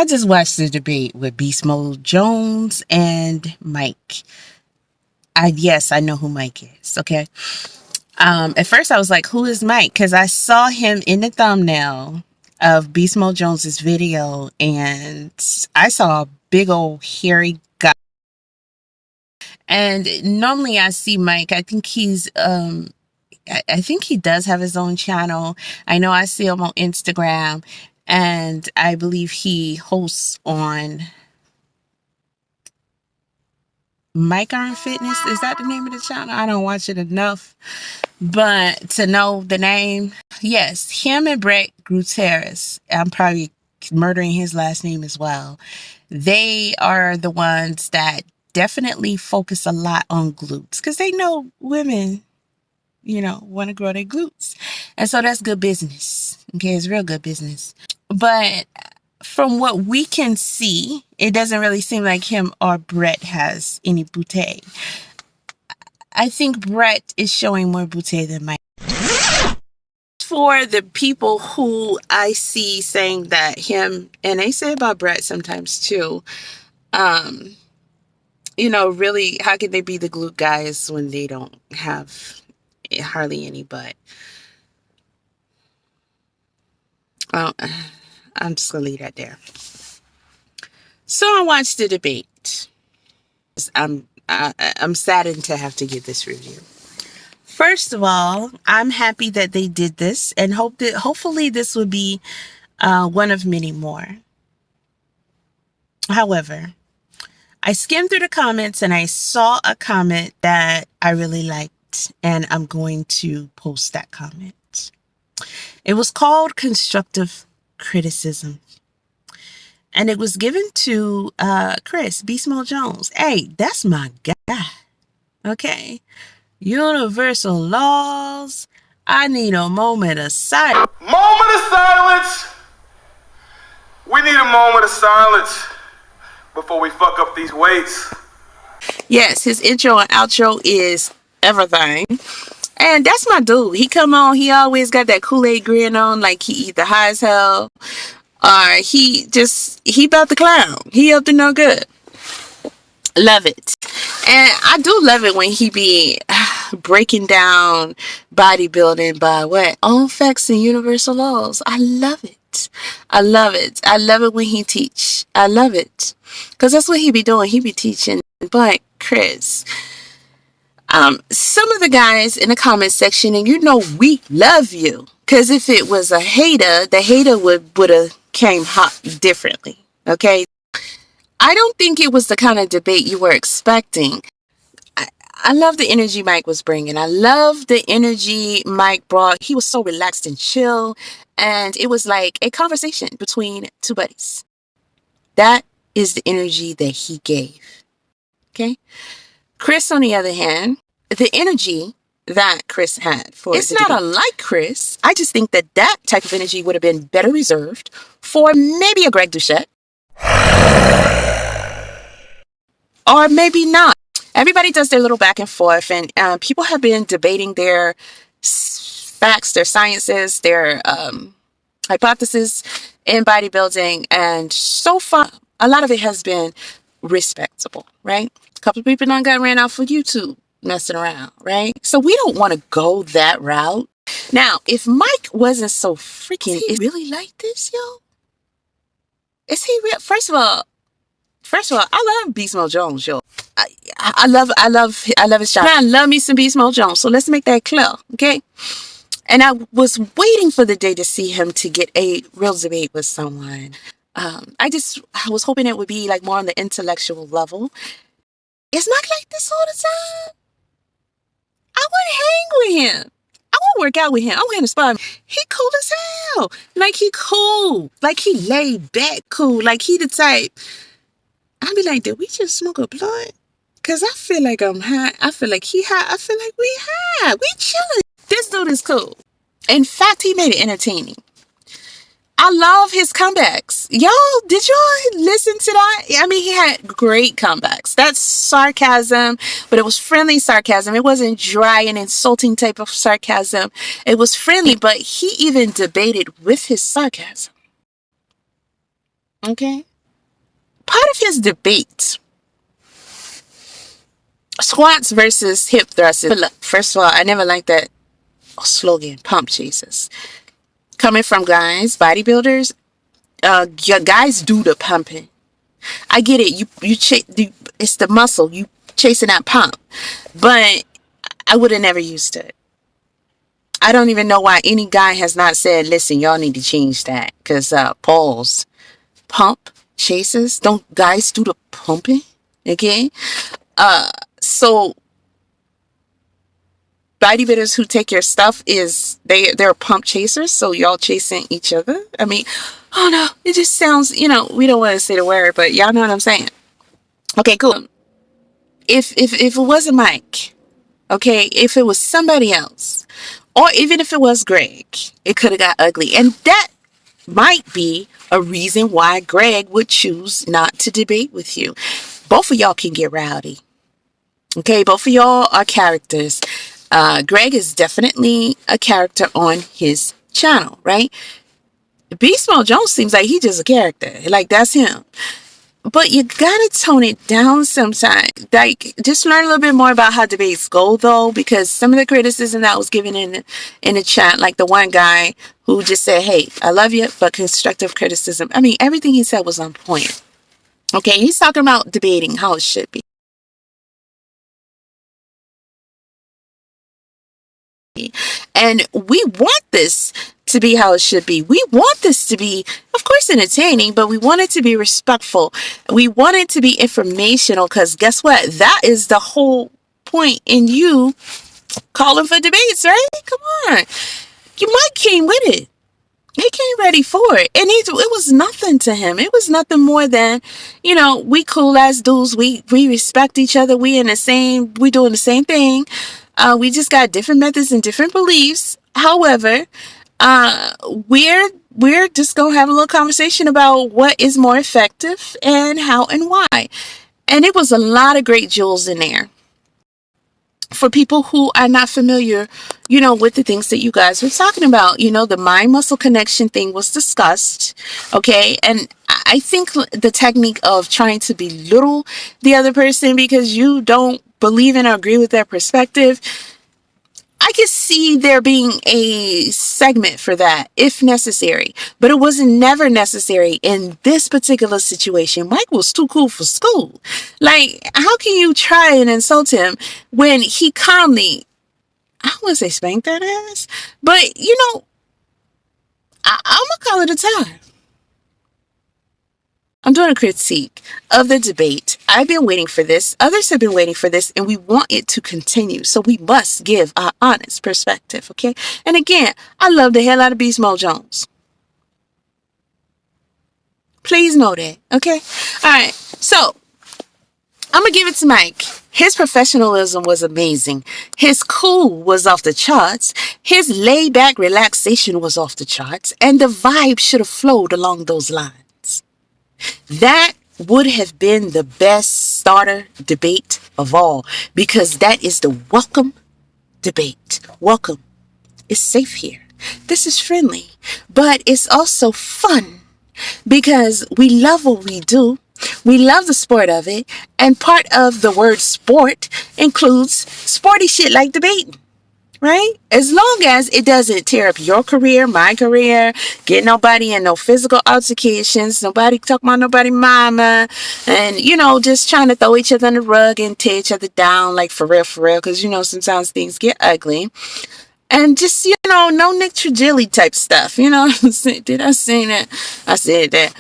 I just watched the debate with Beastmodejones and Mike. Yes, I know who Mike is. Okay. At first I was like, who is Mike? Because I saw him in the thumbnail of Beastmodejones' video, and I saw a big old hairy guy. And normally I see Mike. I think he's I think he does have his own channel. I know I see him on Instagram, and I believe he hosts on Mike Iron Fitness. Is that the name of the channel? I don't watch it enough, but to know the name. Yes, him and Brett Gutierrez. I'm probably murdering his last name as well. They are the ones that definitely focus a lot on glutes, because they know women, you know, want to grow their glutes. And so that's good business. Okay, it's real good business. But from what we can see, it doesn't really seem like him or Brett has any booty. I think Brett is showing more booty than Mike. For the people who I see saying that him, and they say about Brett sometimes too, you know, really, how can they be the glute guys when they don't have hardly any butt? Well, I'm just gonna leave that there. So I watched the debate. I'm saddened to have to give this review. First of all, I'm happy that they did this, and hopefully this will be one of many more. However, I skimmed through the comments and I saw a comment that I really liked, and I'm going to post that comment. It was called constructive criticism, and it was given to Chris Beastmodejones. Hey, that's my guy. Okay, universal laws. I need a moment of silence. Moment of silence. We need a moment of silence before we fuck up these weights. Yes, his intro and outro is everything. And that's my dude. He come on, he always got that Kool-Aid grin on, like he either high as hell or he about the clown. He up to no good. Love it. And I do love it when he be breaking down bodybuilding by what? All facts and universal laws. I love it. I love it. I love it when he teach. I love it. Because that's what he be doing. He be teaching. But Chris, some of the guys in the comment section, and you know we love you, because if it was a hater, the hater would have came hot differently. Okay, I don't think it was the kind of debate you were expecting. I love the energy Mike was bringing. I love the energy Mike brought. He was so relaxed and chill, and it was like a conversation between two buddies. That is the energy that he gave. Okay, Chris, on the other hand, the energy that Chris had for it's not unlike Chris. I just think that type of energy would have been better reserved for maybe a Greg Doucette, or maybe not. Everybody does their little back and forth, and people have been debating their facts, their sciences, their hypotheses in bodybuilding, and so far, a lot of it has been respectable, right? A couple of people done got ran out for YouTube messing around, right? So we don't want to go that route. Now, if Mike wasn't so freaking, is he really like this, yo? Is he real? First of all, I love Beastmodejones, yo. I love his shot. I love me some Beastmodejones. So let's make that clear, okay? And I was waiting for the day to see him to get a real debate with someone. I was hoping it would be like more on the intellectual level. Is Mike like this all the time? I wouldn't hang with him. I won't work out with him. I want him to spar. He cool as hell. Like he cool. Like he laid back cool. Like he the type. I'd be like, did we just smoke a blunt? Because I feel like I'm high. I feel like he high. I feel like we high. We chilling. This dude is cool. In fact, he made it entertaining. I love his comebacks. Y'all, did y'all listen to that? I mean, he had great comebacks. That's sarcasm, but it was friendly sarcasm. It wasn't dry and insulting type of sarcasm. It was friendly, but he even debated with his sarcasm. Okay? part of his debate, squats versus hip thrusts. First of all, I never liked that slogan, pump chasers. Coming from guys, bodybuilders, guys do the pumping. I get it. It's the muscle. You chasing that pump. But I would have never used it. I don't even know why any guy has not said, listen, y'all need to change that. Because pause. Pump chasers. Don't guys do the pumping? Okay? So bodybuilders who take your stuff they're pump chasers, so y'all chasing each other. I mean, oh no, it just sounds, we don't want to say the word, but y'all know what I'm saying. Okay, cool. If it wasn't Mike, okay, if it was somebody else, or even if it was Greg, it could have got ugly. And that might be a reason why Greg would choose not to debate with you. Both of y'all can get rowdy. Okay, both of y'all are characters. Greg is definitely a character on his channel, right? Beastmodejones seems like he's just a character. Like, that's him. But you gotta tone it down sometimes. Like, just learn a little bit more about how debates go, though, because some of the criticism that was given in the chat, like the one guy who just said, hey, I love you, but constructive criticism. I mean, everything he said was on point. Okay, he's talking about debating how it should be. And we want this to be how it should be. We want this to be, of course, entertaining, but we want it to be respectful. We want it to be informational, because guess what? That is the whole point in you calling for debates, right? Come on. Mike came with it. He came ready for it. And it was nothing to him. It was nothing more than, we cool ass dudes. We respect each other. We doing the same thing. We just got different methods and different beliefs. However, we're just gonna have a little conversation about what is more effective and how and why. And it was a lot of great jewels in there for people who are not familiar, with the things that you guys were talking about. The mind muscle connection thing was discussed. Okay. And I think the technique of trying to belittle the other person because you don't believe in or agree with their perspective, I could see there being a segment for that if necessary, but it wasn't never necessary in this particular situation. Mike was too cool for school. Like, how can you try and insult him when he calmly, I don't want to say spanked that ass, but I'm gonna call it a tie. I'm doing a critique of the debate. I've been waiting for this. Others have been waiting for this, and we want it to continue. So we must give our honest perspective, okay? And again, I love the hell out of Beastmodejones. Please know that, okay? All right, so I'm going to give it to Mike. His professionalism was amazing. His cool was off the charts. His laid-back relaxation was off the charts. And the vibe should have flowed along those lines. That would have been the best starter debate of all, because that is the welcome debate. Welcome. It's safe here. This is friendly, but it's also fun because we love what we do. We love the sport of it. And part of the word sport includes sporty shit like debating. Right? As long as it doesn't tear up your career, my career, get nobody in no physical altercations, nobody talk about nobody mama, and, just trying to throw each other on the rug and tear each other down, like for real, because, sometimes things get ugly. And just, no Nick Trigilli type stuff, Did I say that? I said that.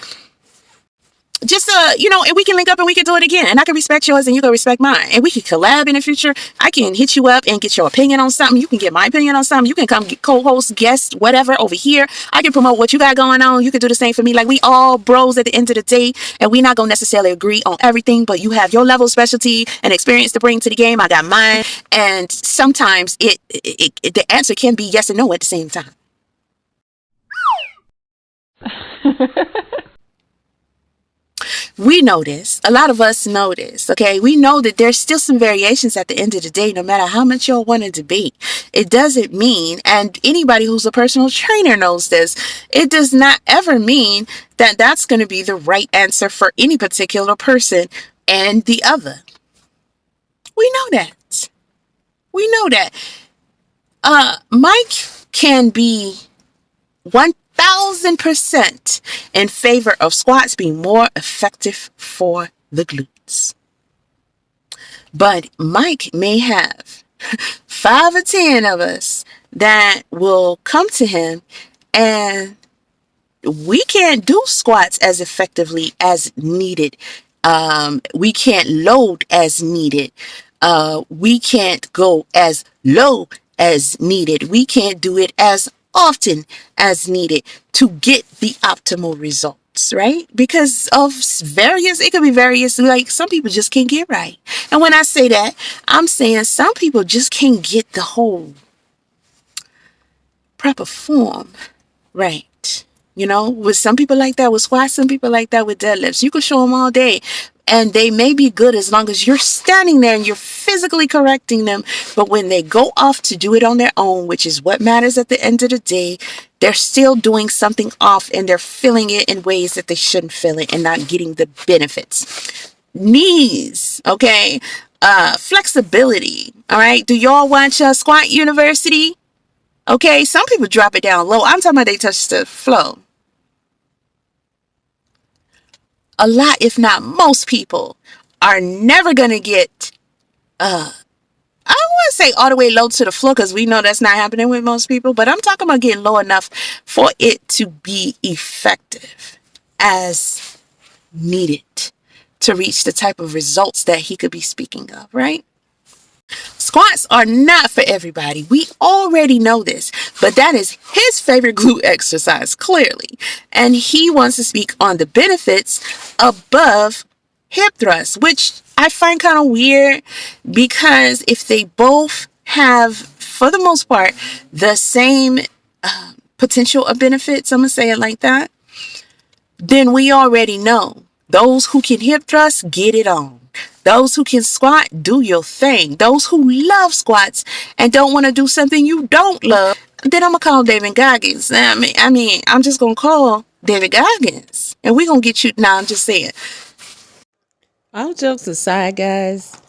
Just, and we can link up and we can do it again. And I can respect yours and you can respect mine. And we can collab in the future. I can hit you up and get your opinion on something. You can get my opinion on something. You can come get co-host, guest, whatever over here. I can promote what you got going on. You can do the same for me. Like, we all bros at the end of the day. And we're not going to necessarily agree on everything. But you have your level of specialty and experience to bring to the game. I got mine. And sometimes the answer can be yes and no at the same time. We know this. A lot of us know this, okay? We know that there's still some variations at the end of the day, no matter how much y'all want to debate. It doesn't mean, and anybody who's a personal trainer knows this, it does not ever mean that that's going to be the right answer for any particular person and the other. We know that. We know that. Mike can be 1000% in favor of squats being more effective for the glutes. But Mike may have 5 or 10 of us that will come to him, and we can't do squats as effectively as needed. We can't load as needed. We can't go as low as needed. We can't do it as often as needed to get the optimal results, right? Because of it could be various, like some people just can't get right. And when I say that, I'm saying some people just can't get the whole proper form right. You know, with some people like that with squats, some people like that with deadlifts. You can show them all day and they may be good as long as you're standing there and you're physically correcting them. But when they go off to do it on their own, which is what matters at the end of the day, they're still doing something off and they're feeling it in ways that they shouldn't feel it and not getting the benefits. Knees, okay? Flexibility, all right? Do y'all watch Squat University? Okay, some people drop it down low. I'm talking about they touch the flow. A lot, if not most people, are never going to get, I don't want to say all the way low to the floor because we know that's not happening with most people, but I'm talking about getting low enough for it to be effective as needed to reach the type of results that he could be speaking of, right? Squats are not for everybody. We already know this, but that is his favorite glute exercise, clearly. And he wants to speak on the benefits above hip thrusts, which I find kind of weird because if they both have, for the most part, the same potential of benefits, I'm going to say it like that, then we already know those who can hip thrust, get it on. Those who can squat, do your thing. Those who love squats and don't want to do something you don't love, then I'm going to call David Goggins. I mean, I'm just going to call David Goggins. And we're going to get you. Now, I'm just saying. All jokes aside, guys,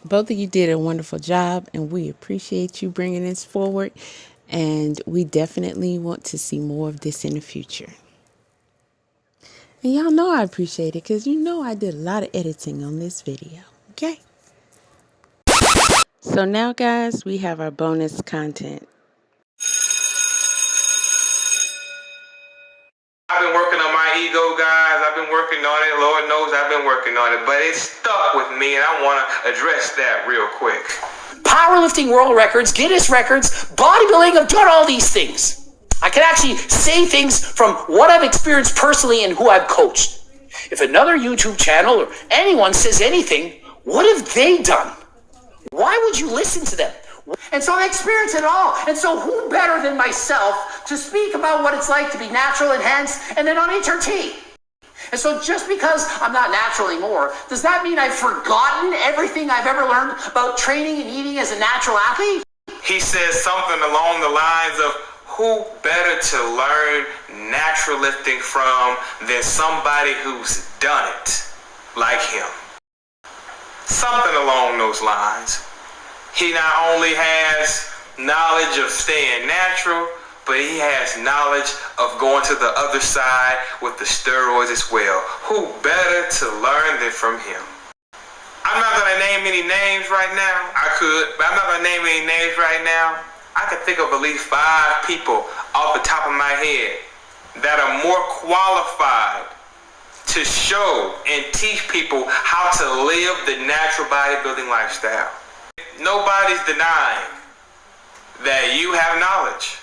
both of you did a wonderful job. And we appreciate you bringing this forward. And we definitely want to see more of this in the future. And y'all know I appreciate it because you know I did a lot of editing on this video. Okay? So now, guys, we have our bonus content. I've been working on my ego, guys. I've been working on it. Lord knows I've been working on it. But it's stuck with me, and I want to address that real quick. Powerlifting world records, Guinness records, bodybuilding, I've done all these things. I can actually say things from what I've experienced personally and who I've coached. If another YouTube channel or anyone says anything, what have they done? Why would you listen to them? And so I experience it all. And so who better than myself to speak about what it's like to be natural, enhanced, and then on HRT? And so just because I'm not natural anymore, does that mean I've forgotten everything I've ever learned about training and eating as a natural athlete? He says something along the lines of, who better to learn natural lifting from than somebody who's done it like him? Something along those lines. He not only has knowledge of staying natural, but he has knowledge of going to the other side with the steroids as well. Who better to learn than from him? I'm not going to name any names right now. I could, but I'm not going to name any names right now. I can think of at least 5 people off the top of my head that are more qualified to show and teach people how to live the natural bodybuilding lifestyle. Nobody's denying that you have knowledge.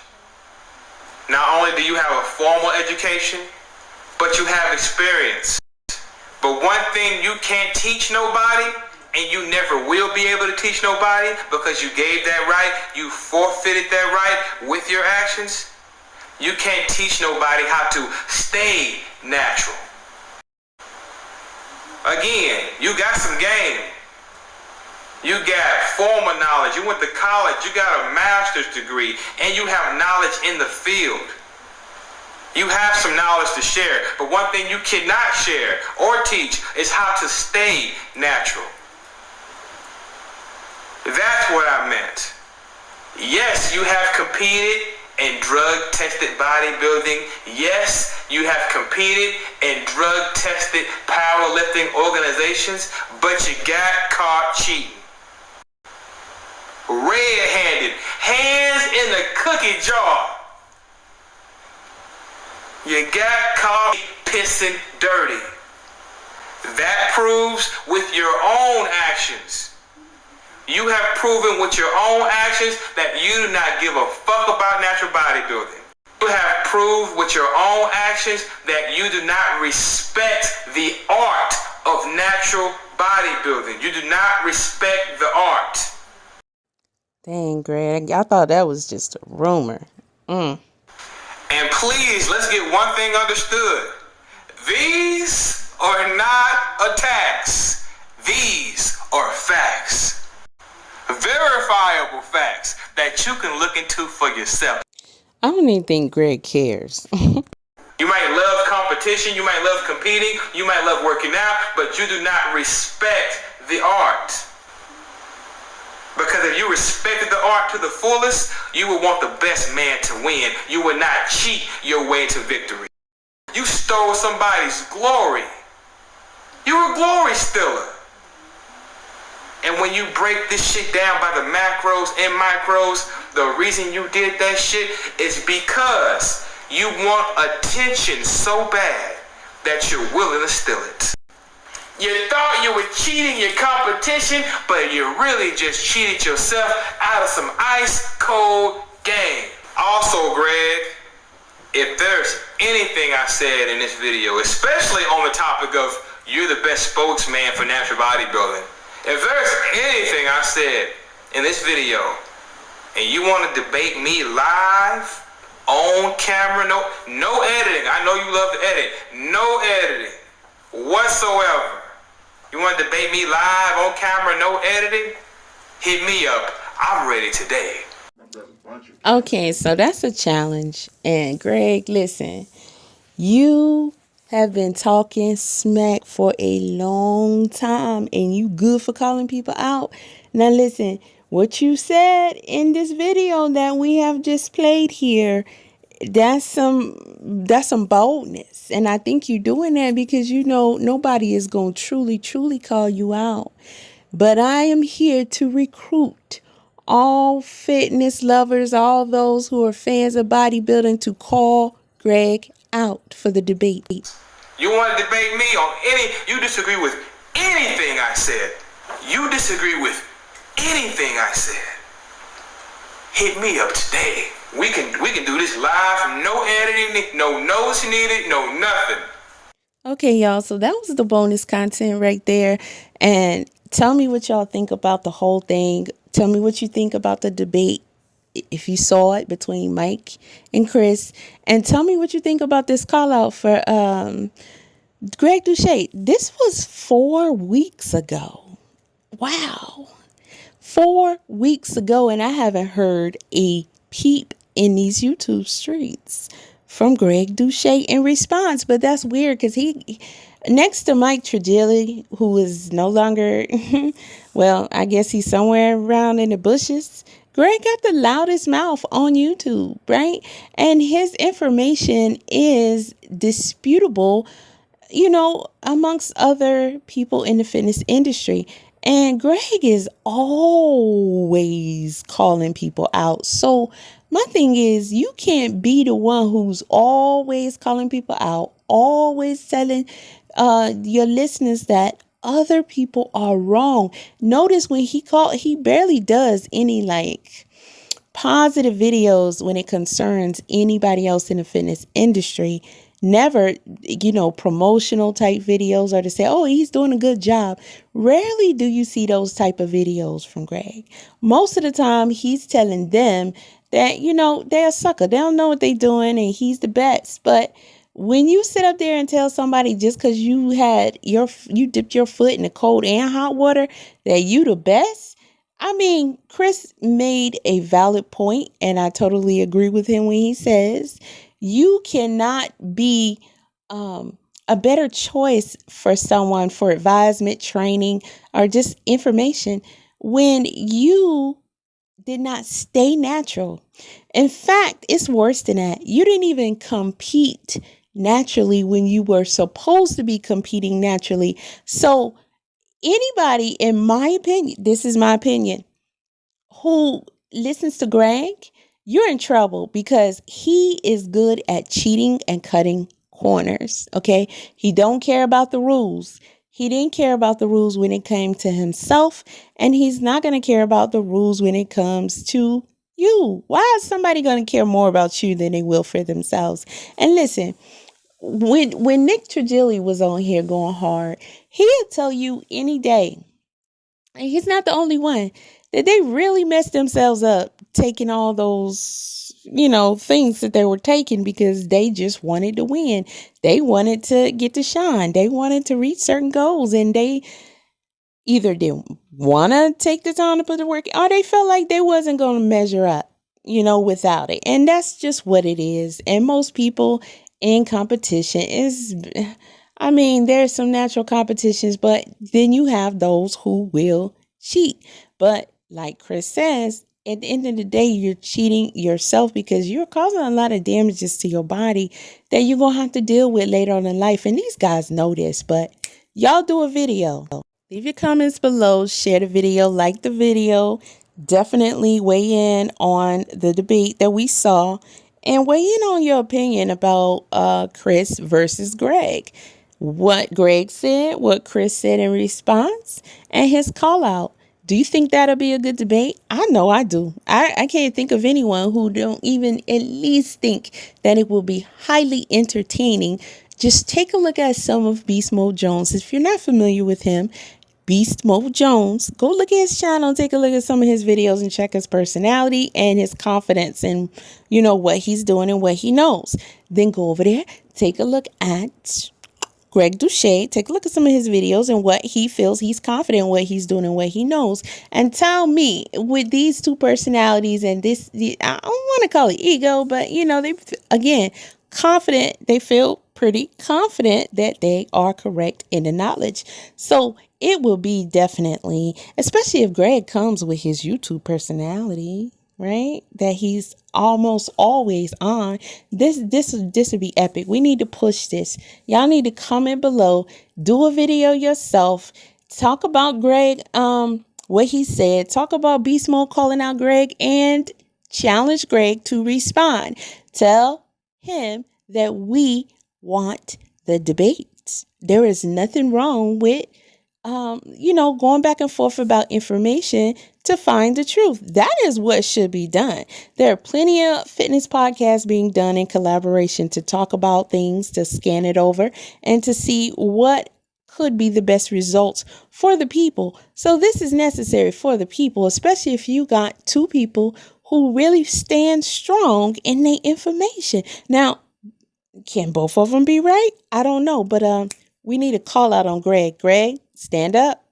Not only do you have a formal education, but you have experience. But one thing you can't teach nobody, and you never will be able to teach nobody because you gave that right, you forfeited that right with your actions. You can't teach nobody how to stay natural. Again, you got some game. You got formal knowledge. You went to college. You got a master's degree. And you have knowledge in the field. You have some knowledge to share. But one thing you cannot share or teach is how to stay natural. That's what I meant. Yes, you have competed in drug-tested bodybuilding. Yes, you have competed in drug-tested powerlifting organizations, but you got caught cheating. Red-handed, hands in the cookie jar. You got caught pissing dirty. That proves with your own actions. You have proven with your own actions that you do not give a fuck about natural bodybuilding. You have proved with your own actions that you do not respect the art of natural bodybuilding. You do not respect the art. Dang, Greg, I thought that was just a rumor. And please, let's get one thing understood. These are not attacks. These are facts. Verifiable facts that you can look into for yourself. I don't even think Greg cares. You might love competition, you might love competing, you might love working out, but you do not respect the art. Because if you respected the art to the fullest, you would want the best man to win. You would not cheat your way to victory. You stole somebody's glory. You were a glory stealer. And when you break this shit down by the macros and micros, the reason you did that shit is because you want attention so bad that you're willing to steal it. You thought you were cheating your competition, but you really just cheated yourself out of some ice cold game. Also, Greg, if there's anything I said in this video, especially on the topic of you're the best spokesman for natural bodybuilding, if there's anything I said in this video and you want to debate me live, on camera, no editing. I know you love to edit. No editing whatsoever. You want to debate me live, on camera, no editing? Hit me up. I'm ready today. Okay, so that's a challenge. And Greg, listen, you have been talking smack for a long time and you good for calling people out. Now listen, what you said in this video that we have just played here, that's some boldness. And I think you're doing that because you know nobody is going to truly call you out. But I am here to recruit all fitness lovers, all those who are fans of bodybuilding, to call Greg out for the debate. You want to debate me on you disagree with anything I said. You disagree with anything I said. Hit me up today. We can do this live, no editing, no notes needed, no nothing. Okay, y'all, so that was the bonus content right there. And tell me what y'all think about the whole thing. Tell me what you think about the debate, if you saw it, between Mike and Chris. And tell me what you think about this call out for Greg Doucette. This was 4 weeks ago. Wow. 4 weeks ago, and I haven't heard a peep in these YouTube streets from Greg Doucette in response. But that's weird because he, next to Mike Trigilli, who is no longer, well, I guess he's somewhere around in the bushes, Greg got the loudest mouth on YouTube, right? And his information is disputable, you know, amongst other people in the fitness industry. And Greg is always calling people out. So my thing is, you can't be the one who's always calling people out, always telling your listeners that other people are wrong. Notice when he barely does any like positive videos when it concerns anybody else in the fitness industry. Never, you know, promotional type videos or to say, oh, he's doing a good job. Rarely do you see those type of videos from Greg. Most of the time, he's telling them that, you know, they're a sucker. They don't know what they're doing and he's the best. But when you sit up there and tell somebody just because you dipped your foot in the cold and hot water that you the best, I mean, Chris made a valid point, and I totally agree with him when he says you cannot be a better choice for someone for advisement, training, or just information when you did not stay natural. In fact, it's worse than that. You didn't even compete naturally when you were supposed to be competing naturally. So anybody, in my opinion, this is my opinion, who listens to Greg, you're in trouble because he is good at cheating and cutting corners. Okay. He don't care about the rules. He didn't care about the rules when it came to himself, and he's not going to care about the rules when it comes to you. Why is somebody going to care more about you than they will for themselves? And listen, when Nick Trigili was on here going hard, he'll tell you any day, and he's not the only one, that they really messed themselves up taking all those, things that they were taking because they just wanted to win. They wanted to get to shine. They wanted to reach certain goals, and they either didn't want to take the time to put the work, or they felt like they wasn't going to measure up, without it. And that's just what it is. And most people in competition there's some natural competitions, but then you have those who will cheat. But like Chris says, at the end of the day, you're cheating yourself because you're causing a lot of damages to your body that you're going to have to deal with later on in life. And these guys know this, but y'all do a video. Leave your comments below, share the video, like the video. Definitely weigh in on the debate that we saw and weigh in on your opinion about Chris versus Greg. What Greg said, what Chris said in response, and his call out. Do you think that'll be a good debate? I know I do. I can't think of anyone who don't even at least think that it will be highly entertaining. Just take a look at some of Beastmode Jones. If you're not familiar with him, Beastmode Jones, go look at his channel, take a look at some of his videos and check his personality and his confidence and, what he's doing and what he knows. Then go over there, take a look at Greg Doucet, take a look at some of his videos and what he feels he's confident in what he's doing and what he knows. And tell me, with these two personalities and I don't want to call it ego, but they, again, confident, they feel pretty confident that they are correct in the knowledge. So it will be definitely, especially if Greg comes with his YouTube personality, right? That he's almost always on. This would be epic. We need to push this. Y'all need to comment below, do a video yourself, talk about Greg, what he said, talk about Beast Mode calling out Greg, and challenge Greg to respond. Tell him that we want the debate. There is nothing wrong with going back and forth about information to find the truth. That is what should be done. There are plenty of fitness podcasts being done in collaboration to talk about things, to scan it over, and to see what could be the best results for the people. So this is necessary for the people, especially if you got two people who really stand strong in their information. Now, can both of them be right? I don't know, but we need a call out on Greg. Greg, stand up.